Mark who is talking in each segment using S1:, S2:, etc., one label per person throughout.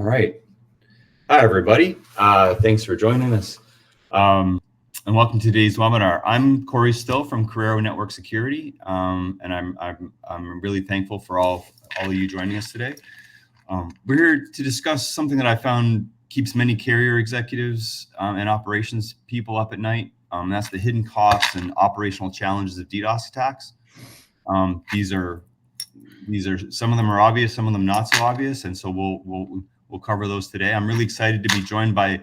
S1: All right. Hi, everybody. Thanks for joining us. And welcome to today's webinar. I'm Corey Still from Corero Network Security, and I'm really thankful for all of you joining us today. We're here to discuss something that I found keeps many carrier executives and operations people up at night. That's the hidden costs and operational challenges of DDoS attacks. These are some of them are obvious, some of them not so obvious, and so we'll cover those today. I'm really excited to be joined by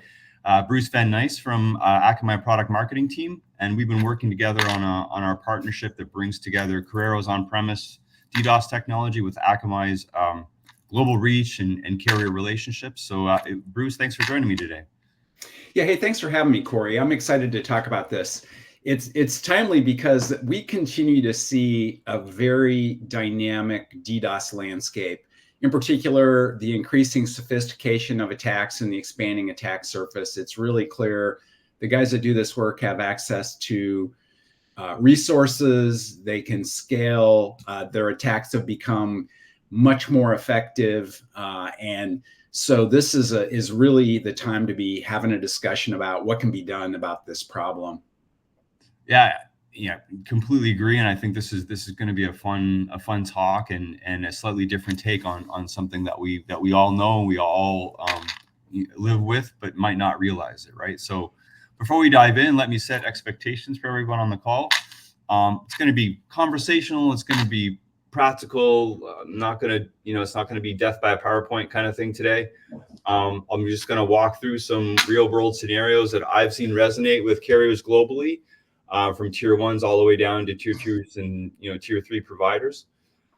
S1: Bruce Van Nys from Akamai product marketing team, and we've been working together on our partnership that brings together Corero's on-premise DDoS technology with Akamai's global reach and carrier relationships. So Bruce, thanks for joining me today.
S2: Yeah, hey, thanks for having me, Corey. I'm excited to talk about this. It's timely because we continue to see a very dynamic DDoS landscape. In particular, the increasing sophistication of attacks and the expanding attack surface. It's really clear the guys that do this work have access to resources. They can scale. Their attacks have become much more effective, and so this is really the time to be having a discussion about what can be done about this problem.
S1: Yeah, completely agree. And I think this is going to be a fun talk and a slightly different take on something that we all know, we all live with, but might not realize it, right? So before we dive in, let me set expectations for everyone on the call. It's going to be conversational. It's going to be practical. It's not going to be death by a PowerPoint kind of thing today. I'm just going to walk through some real world scenarios that I've seen resonate with carriers globally. From tier ones all the way down to tier twos and tier three providers.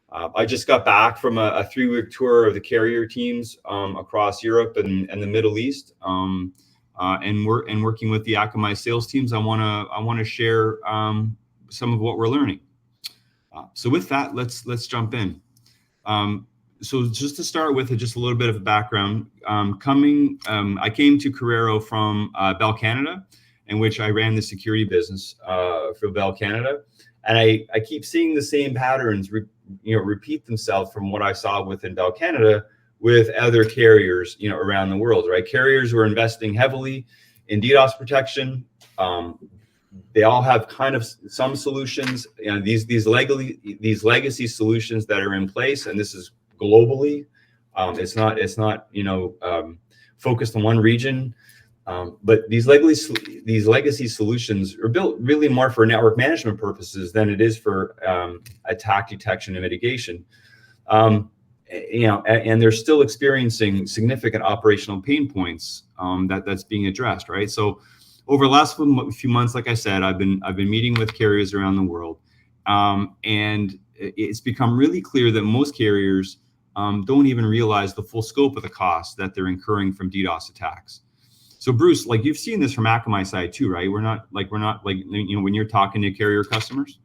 S1: I just got back from a 3-week tour of the carrier teams across Europe and the Middle East, and working with the Akamai sales teams. I want to share some of what we're learning. So with that, let's jump in. So just to start with, just a little bit of a background. I came to Corero from Bell Canada, in which I ran the security business for Bell Canada. And I keep seeing the same patterns repeat themselves from what I saw within Bell Canada with other carriers around the world, right? Carriers were investing heavily in DDoS protection. They all have kind of some solutions, these legacy solutions that are in place, and this is globally. It's not focused on one region. But these legacy solutions are built really more for network management purposes than it is for attack detection and mitigation. And they're still experiencing significant operational pain points that's being addressed, right? So over the last few months, like I said, I've been meeting with carriers around the world, and it's become really clear that most carriers don't even realize the full scope of the costs that they're incurring from DDoS attacks. So Bruce, like you've seen this from Akamai side too, right? We're not like when you're talking to carrier customers.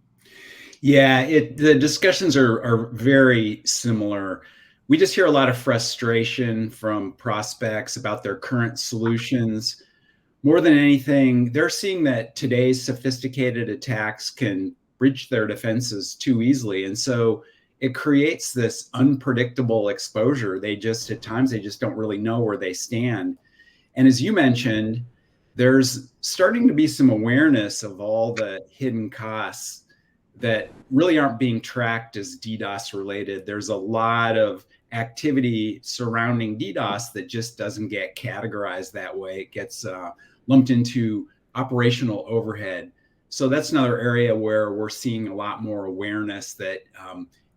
S2: Yeah, the discussions are very similar. We just hear a lot of frustration from prospects about their current solutions. More than anything, they're seeing that today's sophisticated attacks can breach their defenses too easily, and so it creates this unpredictable exposure. At times they just don't really know where they stand. And as you mentioned, there's starting to be some awareness of all the hidden costs that really aren't being tracked as DDoS related. There's a lot of activity surrounding DDoS that just doesn't get categorized that way. It gets lumped into operational overhead. So that's another area where we're seeing a lot more awareness that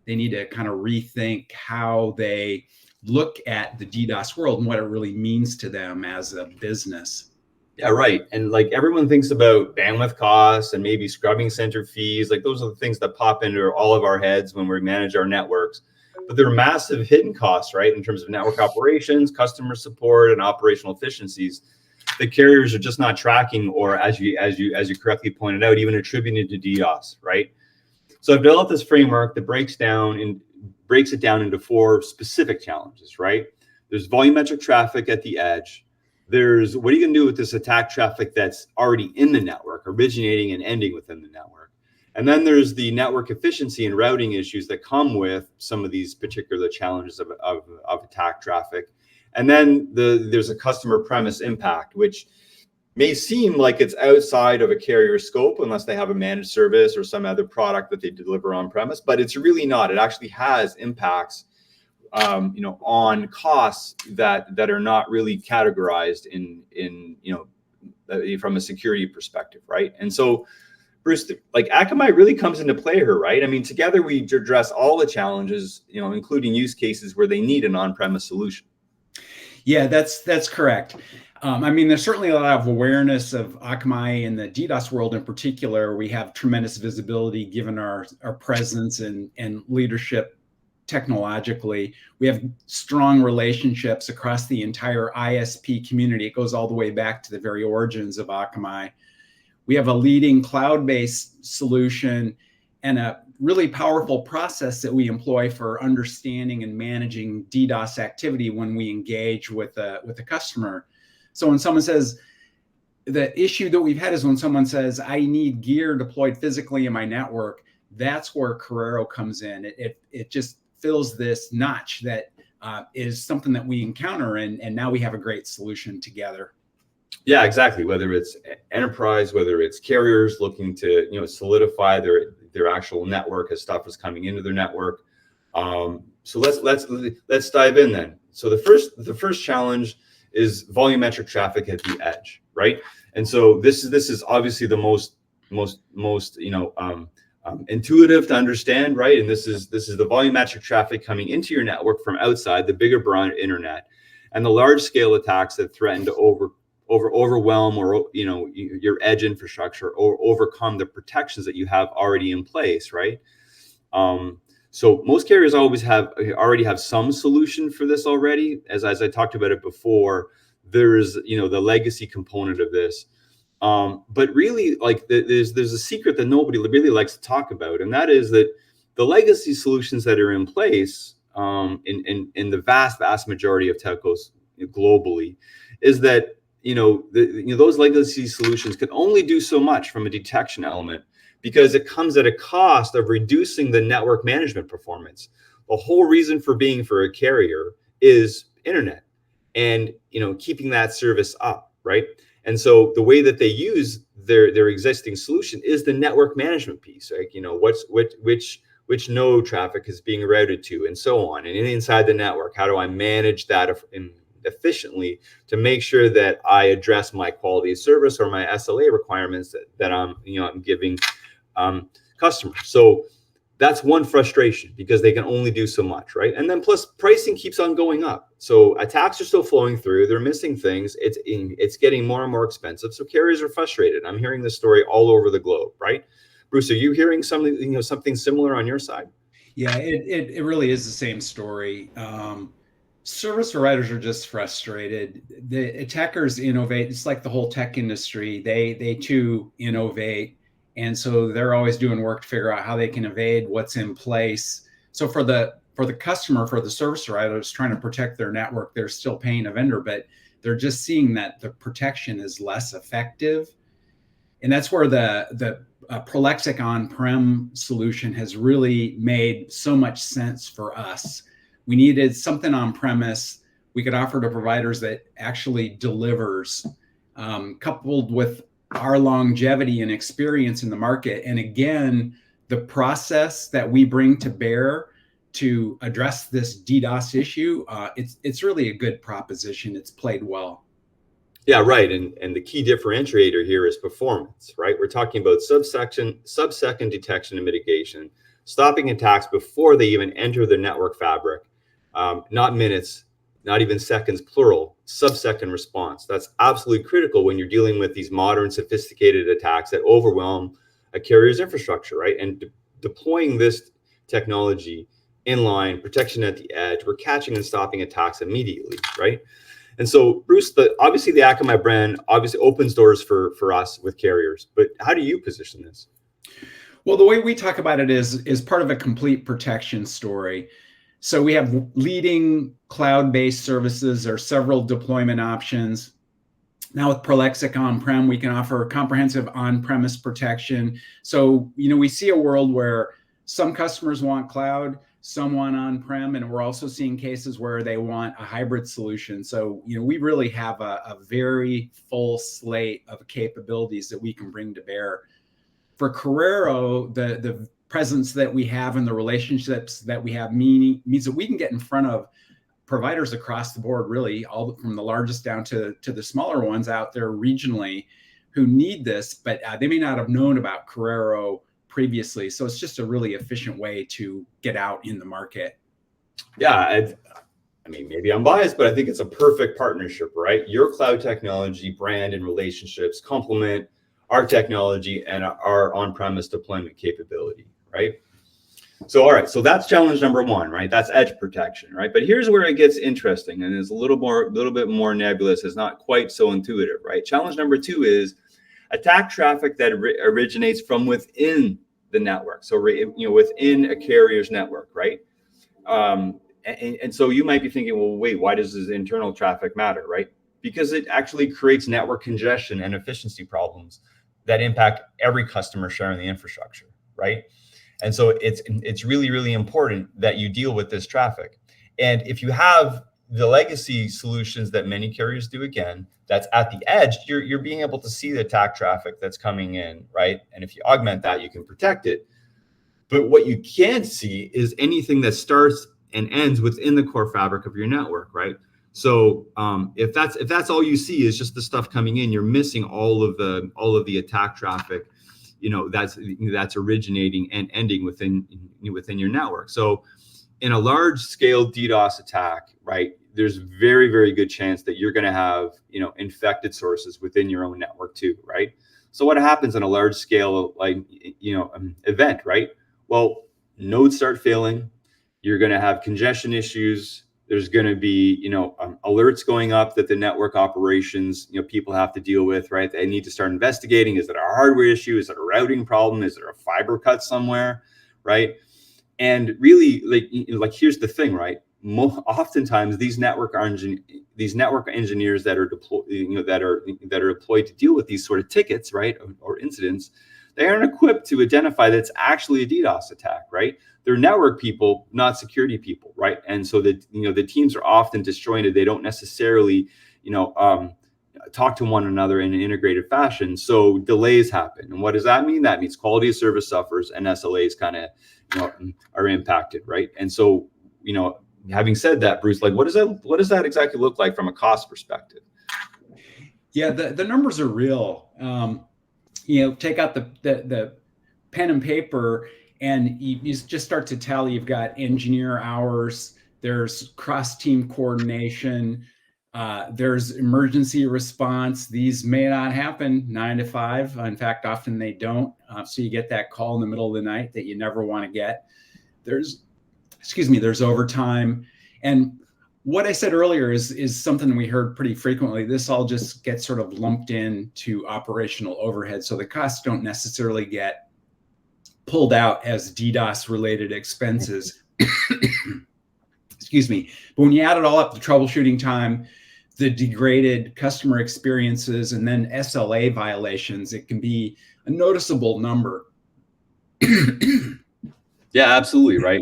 S2: they need to kind of rethink how they look at the DDoS world and what it really means to them as a business.
S1: Yeah, right. And like everyone thinks about bandwidth costs and maybe scrubbing center fees. Like those are the things that pop into all of our heads when we manage our networks. But there are massive hidden costs, right, in terms of network operations, customer support, and operational efficiencies. The carriers are just not tracking, or as you correctly pointed out, even attributed to DDoS, right? So I've developed this framework that breaks it down into 4 specific challenges, right? There's volumetric traffic at the edge. There's what are you going to do with this attack traffic that's already in the network, originating and ending within the network? And then there's the network efficiency and routing issues that come with some of these particular challenges of attack traffic. And then there's a customer premise impact, which may seem like it's outside of a carrier scope unless they have a managed service or some other product that they deliver on premise, but it's really not. It actually has impacts, on costs that are not really categorized in from a security perspective, right? And so, Bruce, like Akamai really comes into play here, right? I mean, together we address all the challenges, including use cases where they need an on-premise solution.
S2: Yeah, that's correct. I mean, there's certainly a lot of awareness of Akamai in the DDoS world in particular. We have tremendous visibility given our presence and leadership technologically. We have strong relationships across the entire ISP community. It goes all the way back to the very origins of Akamai. We have a leading cloud-based solution and a really powerful process that we employ for understanding and managing DDoS activity when we engage with a customer. So when someone says, the issue that we've had is when someone says, I need gear deployed physically in my network, that's where Corero comes in. It just fills this notch that is something that we encounter, and now we have a great solution together.
S1: Yeah, exactly. Whether it's enterprise, whether it's carriers looking to solidify their actual network as stuff is coming into their network. So let's dive in then. So the first challenge is volumetric traffic at the edge, right? And so this is obviously the most intuitive to understand, right? And this is the volumetric traffic coming into your network from outside the bigger broad internet, and the large scale attacks that threaten to overwhelm or your edge infrastructure or overcome the protections that you have already in place, right? So most carriers already have some solution for this already. As I talked about it before, there's the legacy component of this. But really, like there's a secret that nobody really likes to talk about, and that is that the legacy solutions that are in place in the vast majority of telcos globally is that those legacy solutions can only do so much from a detection element, because it comes at a cost of reducing the network management performance. The whole reason for being for a carrier is internet and keeping that service up, right? And so the way that they use their existing solution is the network management piece, like which node traffic is being routed to, and so on. And inside the network, how do I manage that efficiently to make sure that I address my quality of service or my SLA requirements that I'm giving customers. So that's one frustration, because they can only do so much, right? And then plus pricing keeps on going up. So attacks are still flowing through. They're missing things. It's getting more and more expensive. So carriers are frustrated. I'm hearing this story all over the globe, right? Bruce, are you hearing something similar on your side?
S2: Yeah, it really is the same story. Service providers are just frustrated. The attackers innovate. It's like the whole tech industry. They too innovate. And so they're always doing work to figure out how they can evade what's in place. So for the customer, for the service providers trying to protect their network, they're still paying a vendor, but they're just seeing that the protection is less effective. And that's where the Prolexic on-prem solution has really made so much sense for us. We needed something on premise we could offer to providers that actually delivers, coupled with our longevity and experience in the market. And again, the process that we bring to bear to address this DDoS issue, it's really a good proposition. It's played well.
S1: Yeah, right. And the key differentiator here is performance, right? We're talking about sub-second detection and mitigation, stopping attacks before they even enter the network fabric, not minutes, not even seconds, plural, sub-second response. That's absolutely critical when you're dealing with these modern, sophisticated attacks that overwhelm a carrier's infrastructure, right? And deploying this technology inline, protection at the edge, we're catching and stopping attacks immediately, right? And so, Bruce, obviously the Akamai brand obviously opens doors for us with carriers, but how do you position this?
S2: Well, the way we talk about it is part of a complete protection story. So we have leading cloud-based services. There are several deployment options. Now with Prolexic on-prem, we can offer comprehensive on-premise protection. So, we see a world where some customers want cloud, someone on-prem, and we're also seeing cases where they want a hybrid solution. So, we really have a very full slate of capabilities that we can bring to bear. For Corero, the presence that we have and the relationships that we have means that we can get in front of providers across the board, really, all from the largest down to the smaller ones out there regionally who need this, but they may not have known about Corero previously. So it's just a really efficient way to get out in the market.
S1: Yeah, I mean, maybe I'm biased, but I think it's a perfect partnership, right? Your cloud technology, brand, and relationships complement our technology and our on-premise deployment capability, right? So, all right, so that's challenge number one, right? That's edge protection, right? But here's where it gets interesting, and it's a little bit more nebulous. It's not quite so intuitive, right? Challenge number two is attack traffic that originates from within the network. So, within a carrier's network, right? And so you might be thinking, well, wait, why does this internal traffic matter, right? Because it actually creates network congestion and efficiency problems that impact every customer sharing the infrastructure, right? And so it's really, really important that you deal with this traffic. And if you have the legacy solutions that many carriers do, again, that's at the edge, you're being able to see the attack traffic that's coming in, right? And if you augment that, you can protect it. But what you can't see is anything that starts and ends within the core fabric of your network, right? So if that's all you see is just the stuff coming in, you're missing all of the attack traffic, that's originating and ending within your network. So in a large scale DDoS attack, right, there's very, very good chance that you're going to have, infected sources within your own network too, right? So what happens in a large scale, event, right? Well, nodes start failing. You're going to have congestion issues. There's going to be, alerts going up that the network operations, people have to deal with, right? They need to start investigating. Is it a hardware issue? Is it a routing problem? Is there a fiber cut somewhere, right? And really, here's the thing, right? Oftentimes, these network engineers that are deployed, that are deployed to deal with these sort of tickets, right, or incidents, they aren't equipped to identify that it's actually a DDoS attack, right? They're network people, not security people, right? And so the teams are often disjointed. They don't necessarily, talk to one another in an integrated fashion. So delays happen. And what does that mean? That means quality of service suffers and SLAs kind of, are impacted, right? And so, having said that, Bruce, what does that exactly look like from a cost perspective?
S2: Yeah, the numbers are real. Take out the pen and paper, and you just start to tally. You've got engineer hours, there's cross-team coordination, there's emergency response. These may not happen 9 to 5. In fact, often they don't. So you get that call in the middle of the night that you never want to get. There's overtime. And what I said earlier is something we heard pretty frequently. This all just gets sort of lumped into operational overhead. So the costs don't necessarily get pulled out as DDoS-related expenses. Excuse me. But when you add it all up, the troubleshooting time, the degraded customer experiences, and then SLA violations, it can be a noticeable number.
S1: Yeah, absolutely, right.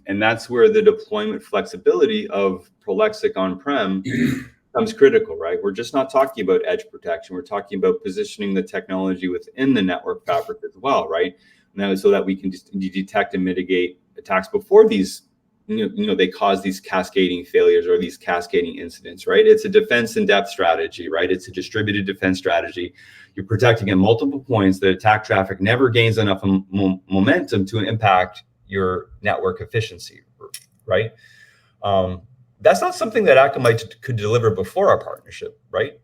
S1: And that's where the deployment flexibility of Prolexic on-prem becomes critical, right? We're just not talking about edge protection. We're talking about positioning the technology within the network fabric as well, right? Now, so that we can detect and mitigate attacks before these, they cause these cascading failures or these cascading incidents, right? It's a defense in depth strategy, right? It's a distributed defense strategy. You're protecting at multiple points. The attack traffic never gains enough momentum to impact your network efficiency, right? That's not something that Akamai could deliver before our partnership, right?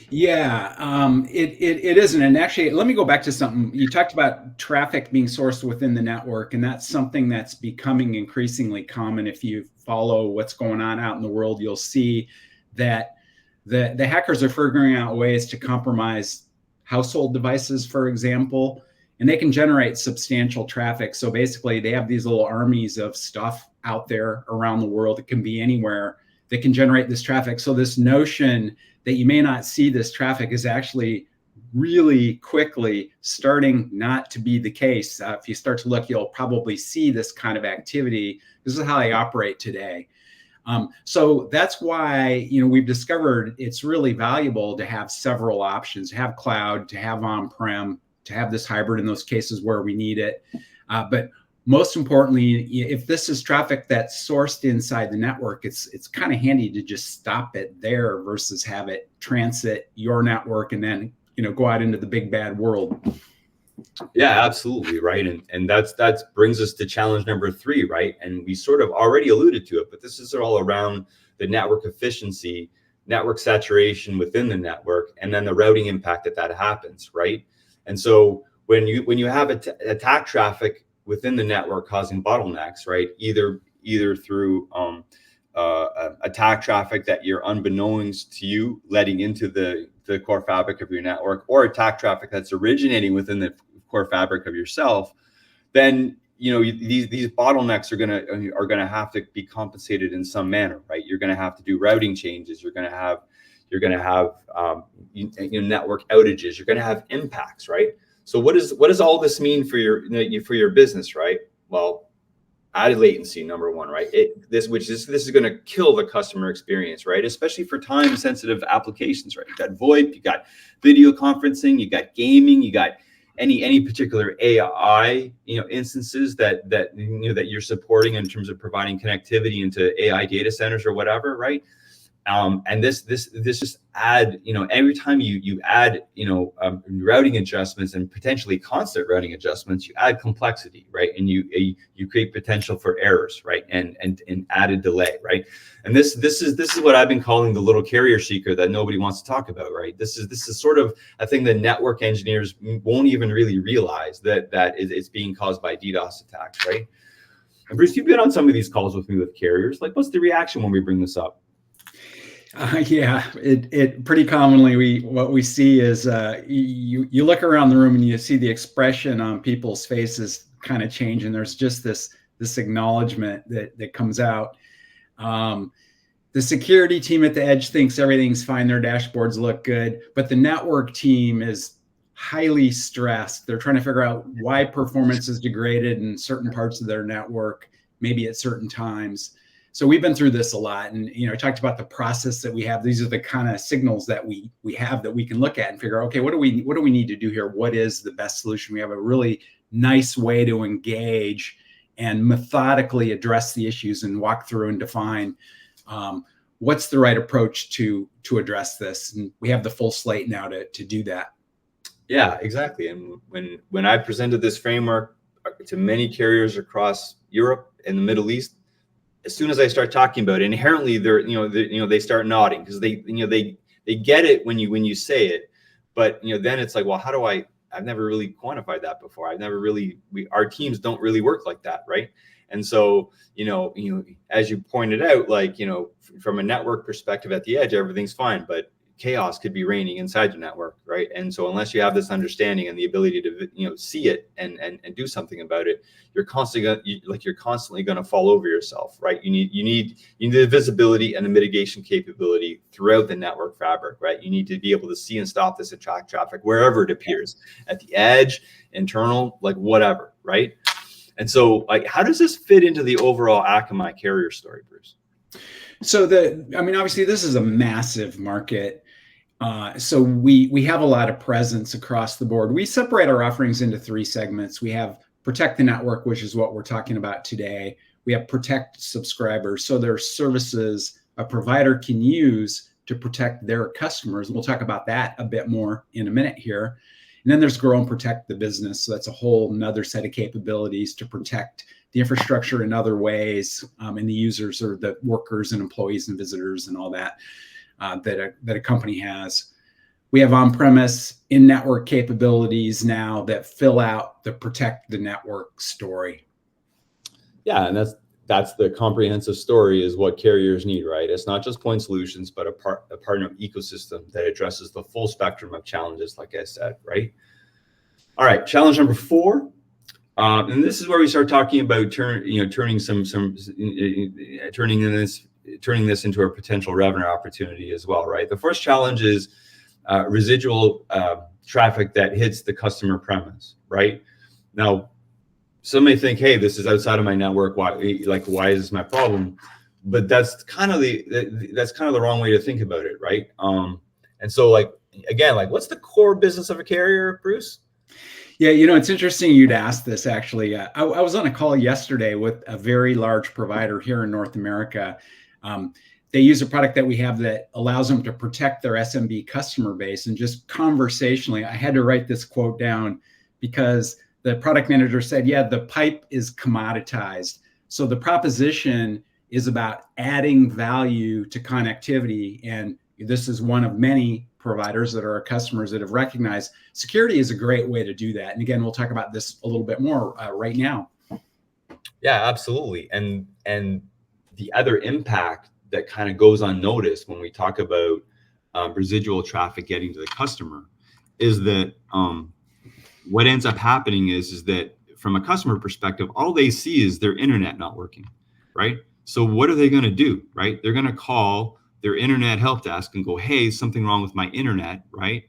S2: Yeah, it isn't. And actually, let me go back to something. You talked about traffic being sourced within the network, and that's something that's becoming increasingly common. If you follow what's going on out in the world, you'll see that the hackers are figuring out ways to compromise household devices, for example, and they can generate substantial traffic. So basically, they have these little armies of stuff out there around the world. It can be anywhere that can generate this traffic. So this notion that you may not see this traffic is actually really quickly starting not to be the case. If you start to look, you'll probably see this kind of activity. This is how they operate today. So that's why, we've discovered it's really valuable to have several options, to have cloud, to have on-prem, to have this hybrid in those cases where we need it. But most importantly, if this is traffic that's sourced inside the network, it's kind of handy to just stop it there versus have it transit your network and then go out into the big bad world.
S1: Yeah, absolutely, right. And that brings us to challenge number 3, right? And we sort of already alluded to it, but this is all around the network efficiency, network saturation within the network, and then the routing impact that happens, right? And so when you have attack traffic within the network causing bottlenecks, right? Either through attack traffic that you're unbeknownst to you letting into the core fabric of your network, or attack traffic that's originating within the core fabric of yourself, then these bottlenecks are gonna have to be compensated in some manner, right? You're gonna have to do routing changes. You're gonna have network outages. You're gonna have impacts, right? So what does all this mean for your business, right? Well, added latency, number one, right? This is going to kill the customer experience, right? Especially for time-sensitive applications, right? You got VoIP, you got video conferencing, you got gaming, you got any particular AI, instances that you're supporting in terms of providing connectivity into AI data centers or whatever, right? And this just add, every time you add, routing adjustments and potentially constant routing adjustments, you add complexity, right? And you create potential for errors, right? And added delay, right? And this is what I've been calling the little carrier seeker that nobody wants to talk about, right? This is sort of a thing that network engineers won't even really realize that it's being caused by DDoS attacks, right? And Bruce, you've been on some of these calls with me with carriers. Like, what's the reaction when we bring this up?
S2: Yeah, it pretty commonly what we see is you look around the room and you see the expression on people's faces kind of change, and there's just this acknowledgement that comes out. The security team at the edge thinks everything's fine, their dashboards look good, but the network team is highly stressed. They're trying to figure out why performance is degraded in certain parts of their network, maybe at certain times. So we've been through this a lot, and I talked about the process that we have. These are the kind of signals that we have that we can look at and figure out, okay, what do we need to do here? What is the best solution? We have a really nice way to engage and methodically address the issues and walk through and define what's the right approach to address this. And we have the full slate now to do that.
S1: Yeah, exactly. And when I presented this framework to many carriers across Europe and the Middle East, as soon as I start talking about it, inherently they start nodding, because they get it when you say it, but then it's like, well, how do I've never really quantified that before. Our teams don't really work like that, right? And so as you pointed out, like from a network perspective at the edge, everything's fine, but chaos could be reigning inside your network, right? And so unless you have this understanding and the ability to see it and do something about it, you're constantly going to fall over yourself, right? You need the visibility and the mitigation capability throughout the network fabric, right? You need to be able to see and stop this attack traffic wherever it appears, at the edge, internal, like whatever, right? And so, like, how does this fit into the overall Akamai carrier story, Bruce?
S2: So obviously this is a massive market. So we have a lot of presence across the board. We separate our offerings into 3 segments. We have protect the network, which is what we're talking about today. We have protect subscribers. So there are services a provider can use to protect their customers. We'll talk about that a bit more in a minute here. And then there's grow and protect the business. So that's a whole nother set of capabilities to protect the infrastructure in other ways, and the users or the workers and employees and visitors and all that that a company has. We have on-premise in-network capabilities now that fill out the protect the network story.
S1: Yeah, and that's the comprehensive story is what carriers need, right? It's not just point solutions, but a partner ecosystem that addresses the full spectrum of challenges, like I said, right? All right, challenge number 4. And this is where we start talking about turning this into a potential revenue opportunity as well, right? The first challenge is residual traffic that hits the customer premise, right? Now, some may think, hey, this is outside of my network. Why is this my problem? But that's kind of the wrong way to think about it, right? And so again, what's the core business of a carrier, Bruce?
S2: Yeah, it's interesting you'd ask this, actually. I was on a call yesterday with a very large provider here in North America. They use a product that we have that allows them to protect their SMB customer base. And just conversationally, I had to write this quote down because the product manager said, yeah, the pipe is commoditized. So the proposition is about adding value to connectivity. And this is one of many providers that are our customers that have recognized security is a great way to do that. And again, we'll talk about this a little bit more right now.
S1: Yeah, absolutely. And the other impact that kind of goes unnoticed when we talk about residual traffic getting to the customer is that what ends up happening is that from a customer perspective, all they see is their internet not working, right? So what are they going to do, right? They're going to call their internet help desk and go, hey, something wrong with my internet, right?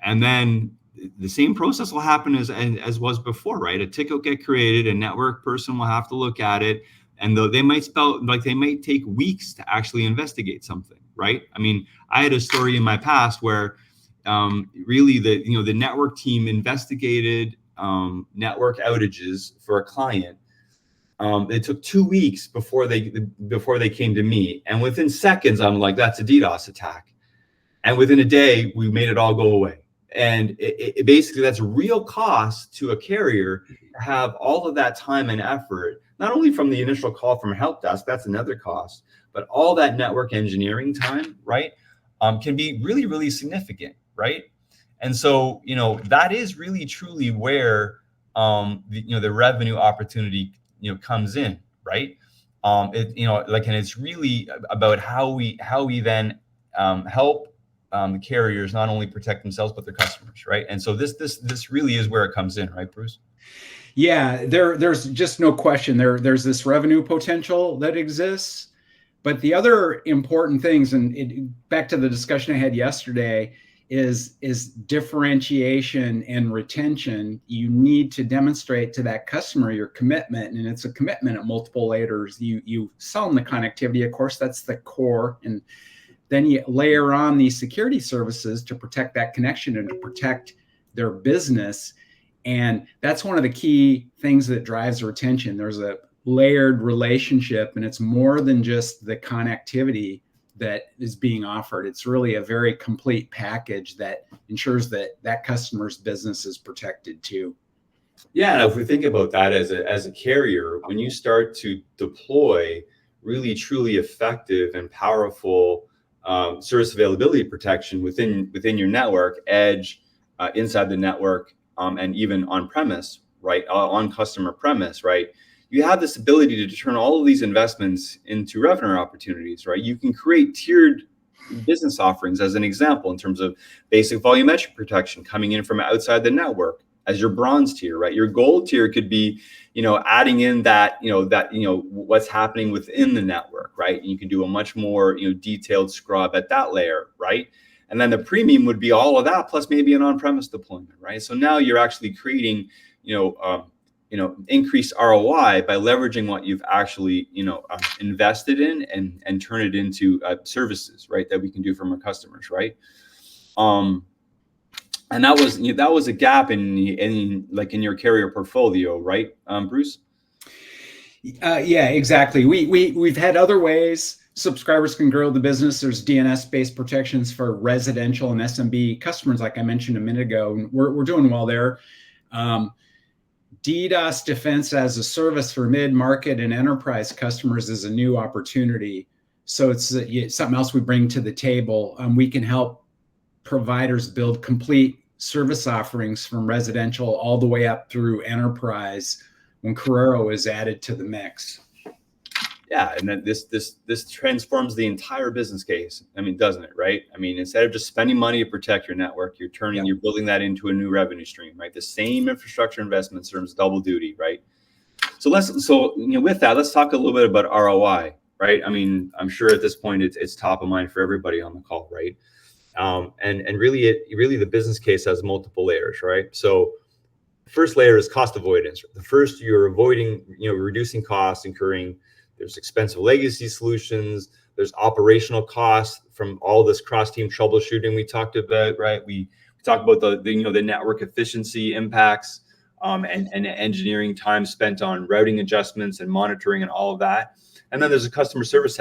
S1: And then the same process will happen as was before, right? A ticket will get created, a network person will have to look at it, and they might take weeks to actually investigate something, right? I mean, I had a story in my past where really the network team investigated network outages for a client. It took 2 weeks before they came to me, and within seconds, I'm like, that's a DDoS attack, and within a day, we made it all go away. And it basically, that's real cost to a carrier to have all of that time and effort, not only from the initial call from a help desk, that's another cost, but all that network engineering time, right, can be really, really significant, right? And so, that is really, truly where, the revenue opportunity, comes in, right? And it's really about how we then help the carriers not only protect themselves but their customers, right? And so this really is where it comes in, right, Bruce?
S2: Yeah, there's just no question. There's this revenue potential that exists, but the other important things, and back to the discussion I had yesterday, is differentiation and retention. You need to demonstrate to that customer your commitment, and it's a commitment at multiple layers. You sell them the connectivity, of course, that's the core, and then you layer on these security services to protect that connection and to protect their business. And that's one of the key things that drives retention. There's a layered relationship, and it's more than just the connectivity that is being offered. It's really a very complete package that ensures that customer's business is protected too.
S1: Yeah, and if we think about that as a carrier, when you start to deploy really truly effective and powerful service availability protection within your network, edge, inside the network, and even on premise, right, on customer premise, right, you have this ability to turn all of these investments into revenue opportunities, right? You can create tiered business offerings, as an example, in terms of basic volumetric protection coming in from outside the network as your bronze tier, right? Your gold tier could be, adding in that, what's happening within the network, right? And you can do a much more, detailed scrub at that layer, right? And then the premium would be all of that plus maybe an on-premise deployment, right? So now you're actually creating, increased ROI by leveraging what you've actually, invested in and turn it into services, right, that we can do from our customers, right? And that was a gap in your carrier portfolio, right, Bruce?
S2: Yeah, exactly. We've had other ways subscribers can grow the business. There's DNS-based protections for residential and SMB customers, like I mentioned a minute ago. And we're doing well there. DDoS defense as a service for mid-market and enterprise customers is a new opportunity. So it's something else we bring to the table. We can help providers build complete service offerings from residential all the way up through enterprise when Corero is added to the mix.
S1: Yeah, and then this transforms the entire business case. I mean, doesn't it, right? I mean, instead of just spending money to protect your network, you're building that into a new revenue stream, right? The same infrastructure investment serves double duty, right? So with that, let's talk a little bit about ROI, right? I mean, I'm sure at this point it's top of mind for everybody on the call, right? And really the business case has multiple layers, right? So first layer is cost avoidance. The first, you're avoiding, reducing costs, incurring. There's expensive legacy solutions. There's operational costs from all this cross-team troubleshooting we talked about, right? We talked about the network efficiency impacts, and engineering time spent on routing adjustments and monitoring and all of that. And then there's a customer service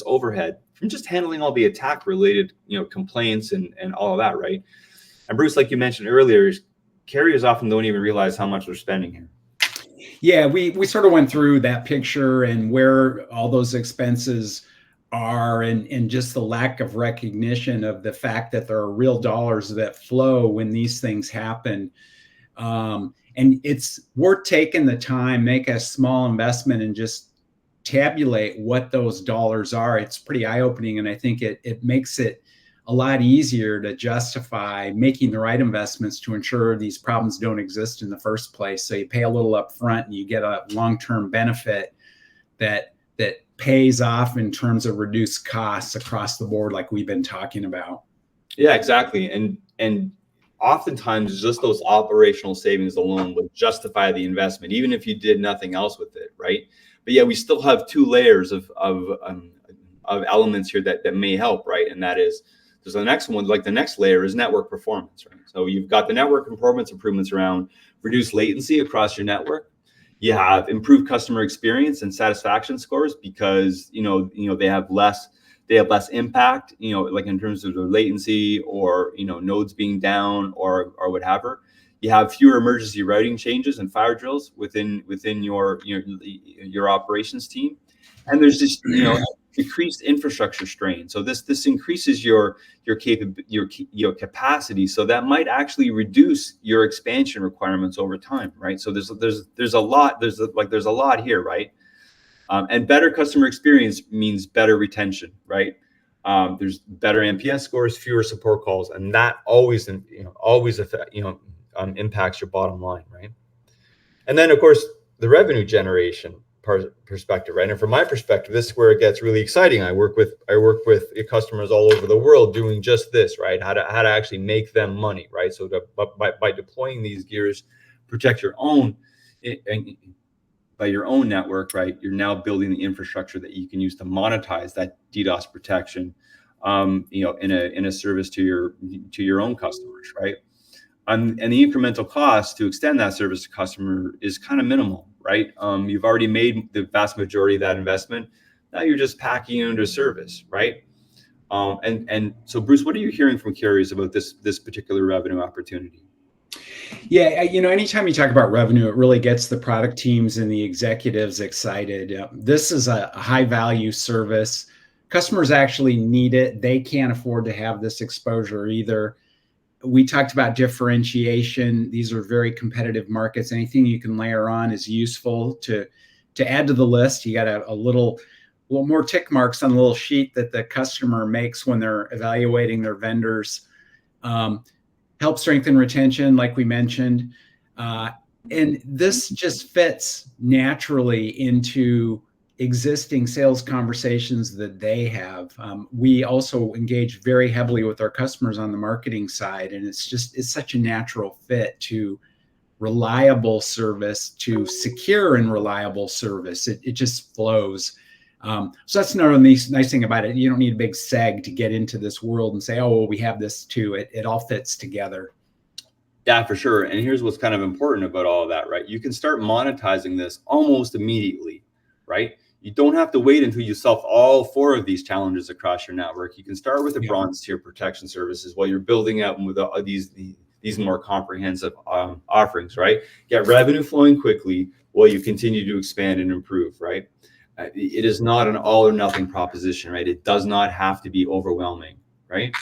S1: overhead from just handling all the attack-related, complaints and all of that, right? And Bruce, like you mentioned earlier, carriers often don't even realize how much they're spending here.
S2: Yeah, we sort of went through that picture and where all those expenses are, and just the lack of recognition of the fact that there are real dollars that flow when these things happen. And it's worth taking the time, make a small investment, and just tabulate what those dollars are. It's pretty eye-opening, and I think it makes it a lot easier to justify making the right investments to ensure these problems don't exist in the first place. So you pay a little up front and you get a long-term benefit that pays off in terms of reduced costs across the board, like we've been talking about.
S1: Yeah, exactly. And oftentimes just those operational savings alone would justify the investment, even if you did nothing else with it, right? But yeah, we still have two layers of elements here that may help, right? And that is, there's the next one, like the next layer is network performance, right? So you've got the network performance improvements around reduced latency across your network. You have improved customer experience and satisfaction scores because they have less impact, like in terms of the latency or nodes being down or whatever. You have fewer emergency routing changes and fire drills within your operations team, and there's just decreased infrastructure strain. So this increases your capacity. So that might actually reduce your expansion requirements over time, right? So there's a lot here, right? And better customer experience means better retention, right? There's better NPS scores, fewer support calls, and that always affect, impacts your bottom line, right? And then of course the revenue generation perspective, right? And from my perspective, this is where it gets really exciting. I work with customers all over the world doing just this, right? How to actually make them money, right? So by deploying these gears, protect your own by your own network, right? You're now building the infrastructure that you can use to monetize that DDoS protection, in a service to your own customers, right? And the incremental cost to extend that service to customer is kind of minimal, right? You've already made the vast majority of that investment. Now you're just packing it into service, right? And so, Bruce, what are you hearing from carriers about this particular revenue opportunity?
S2: Yeah, anytime you talk about revenue, it really gets the product teams and the executives excited. This is a high value service. Customers actually need it. They can't afford to have this exposure either. We talked about differentiation. These are very competitive markets. Anything you can layer on is useful to add to the list. You got a little more tick marks on the little sheet that the customer makes when they're evaluating their vendors. Help strengthen retention, like we mentioned. And this just fits naturally into existing sales conversations that they have. We also engage very heavily with our customers on the marketing side, and it's such a natural fit to reliable service, to secure and reliable service. It just flows. So that's another nice thing about it. You don't need a big seg to get into this world and say, oh, well, we have this too. It all fits together.
S1: Yeah, for sure. And here's what's kind of important about all of that, right? You can start monetizing this almost immediately, right? You don't have to wait until you solve all four of these challenges across your network. You can start with the bronze tier protection services while you're building out with these more comprehensive offerings, right? Get revenue flowing quickly while you continue to expand and improve, right? It is not an all or nothing proposition, right? It does not have to be overwhelming, right?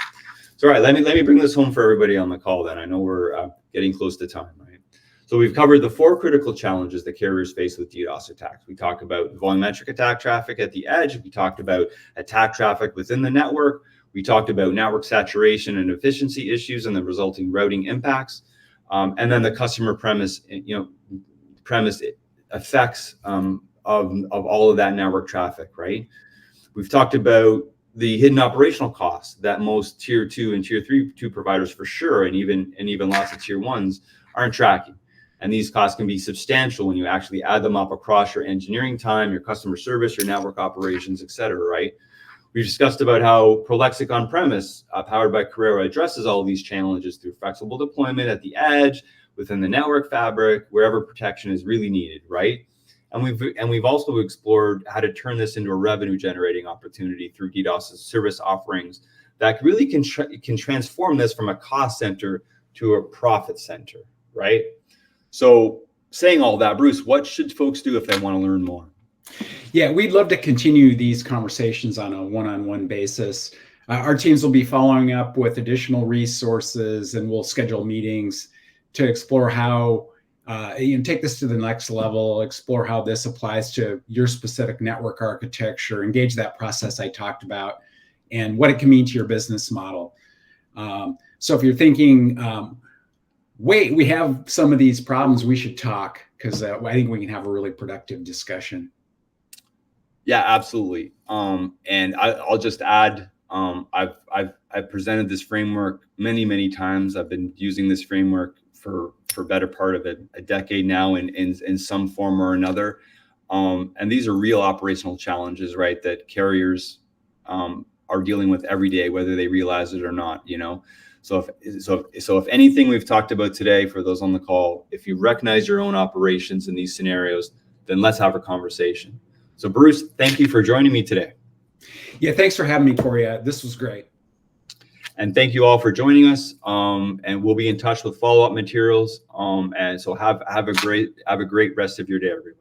S1: So, all right, let me bring this home for everybody on the call then. I know we're getting close to time, right? So we've covered the four critical challenges that carriers face with DDoS attacks. We talked about volumetric attack traffic at the edge. We talked about attack traffic within the network. We talked about network saturation and efficiency issues and the resulting routing impacts. And then the customer premise effects of all of that network traffic, right? We've talked about the hidden operational costs that most tier 2 and tier 3 providers for sure, and even lots of tier 1s aren't tracking. And these costs can be substantial when you actually add them up across your engineering time, your customer service, your network operations, et cetera, right? We discussed about how Prolexic on-premise, powered by Corero, addresses all of these challenges through flexible deployment at the edge, within the network fabric, wherever protection is really needed, right? And we've also explored how to turn this into a revenue-generating opportunity through DDoS service offerings that really can transform this from a cost center to a profit center, right? So, saying all that, Bruce, what should folks do if they want to learn more?
S2: Yeah, we'd love to continue these conversations on a one-on-one basis. Our teams will be following up with additional resources, and we'll schedule meetings to explore how take this to the next level, explore how this applies to your specific network architecture, engage that process I talked about, and what it can mean to your business model. So if you're thinking, wait, we have some of these problems, we should talk, because I think we can have a really productive discussion.
S1: Yeah, absolutely. And I'll just add, I've presented this framework many times. I've been using this framework for better part of a decade now in some form or another. And these are real operational challenges, right, that carriers are dealing with every day, whether they realize it or not, you know. So if anything we've talked about today, for those on the call, if you recognize your own operations in these scenarios, then let's have a conversation. So Bruce, thank you for joining me today.
S2: Yeah, thanks for having me, Corey. This was great.
S1: And thank you all for joining us. And we'll be in touch with follow-up materials. And so have a great rest of your day, everyone.